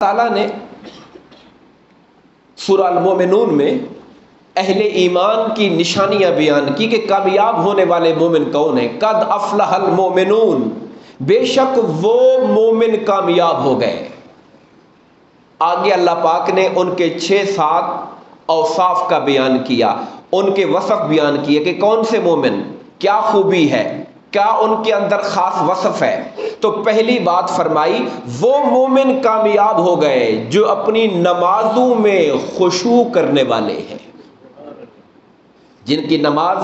تعالیٰ نے سورہ المومنون میں اہل ایمان کی نشانیاں بیان کی کہ کامیاب ہونے والے مومن کون ہیں۔ قد افلح المومنون، بے شک وہ مومن کامیاب ہو گئے۔ آگے اللہ پاک نے ان کے 6-7 اوصاف کا بیان کیا، ان کے وصف بیان کیے کہ کون سے مومن، کیا خوبی ہے، کیا ان کے اندر خاص وصف ہے۔ تو پہلی بات فرمائی وہ مومن کامیاب ہو گئے جو اپنی نمازوں میں خشوع کرنے والے ہیں، جن کی نماز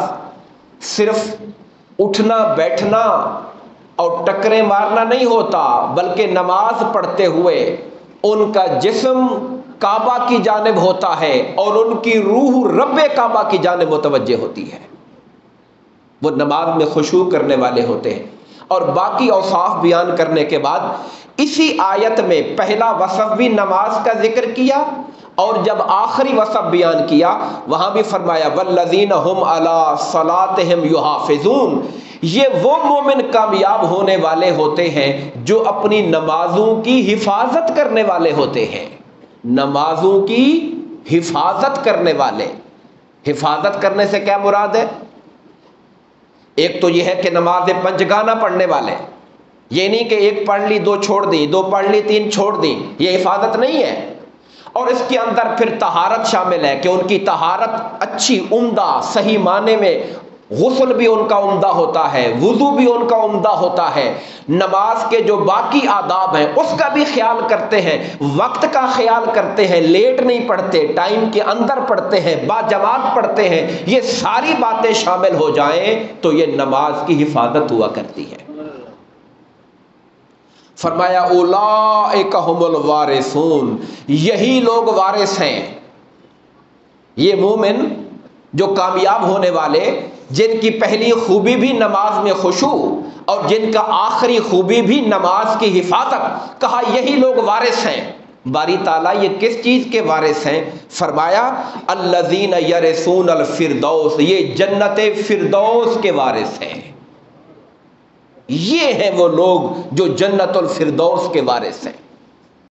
صرف اٹھنا بیٹھنا اور ٹکرے مارنا نہیں ہوتا، بلکہ نماز پڑھتے ہوئے ان کا جسم کعبہ کی جانب ہوتا ہے اور ان کی روح رب کعبہ کی جانب متوجہ ہوتی ہے۔ وہ نماز میں خشوع کرنے والے ہوتے ہیں۔ اور باقی اوصاف بیان کرنے کے بعد اسی آیت میں پہلا وصف بھی نماز کا ذکر کیا، اور جب آخری وصف بیان کیا وہاں بھی فرمایا والذین هم علی صلاتهم یحافظون، یہ وہ مومن کامیاب ہونے والے ہوتے ہیں جو اپنی نمازوں کی حفاظت کرنے والے ہوتے ہیں۔ نمازوں کی حفاظت کرنے والے، حفاظت کرنے سے کیا مراد ہے؟ ایک تو یہ ہے کہ نماز پنجگانہ پڑھنے والے، یہ نہیں کہ ایک پڑھ لی 2 چھوڑ دی، 2 پڑھ لی 3 چھوڑ دی، یہ حفاظت نہیں ہے۔ اور اس کے اندر پھر طہارت شامل ہے کہ ان کی طہارت اچھی عمدہ صحیح معنی میں، غسل بھی ان کا عمدہ ہوتا ہے، وضو بھی ان کا عمدہ ہوتا ہے، نماز کے جو باقی آداب ہیں اس کا بھی خیال کرتے ہیں، وقت کا خیال کرتے ہیں، لیٹ نہیں پڑھتے، ٹائم کے اندر پڑھتے ہیں، با جماعت پڑھتے ہیں۔ یہ ساری باتیں شامل ہو جائیں تو یہ نماز کی حفاظت ہوا کرتی ہے۔ فرمایا اولئک ھم الوارثون، یہی لوگ وارث ہیں، یہ مومن جو کامیاب ہونے والے، جن کی پہلی خوبی بھی نماز میں خشوع اور جن کا آخری خوبی بھی نماز کی حفاظت، کہا یہی لوگ وارث ہیں۔ باری تعالیٰ یہ کس چیز کے وارث ہیں؟ فرمایا الذین یرثون الفردوس، یہ جنت فردوس کے وارث ہیں۔ یہ ہیں وہ لوگ جو جنت الفردوس کے وارث ہیں۔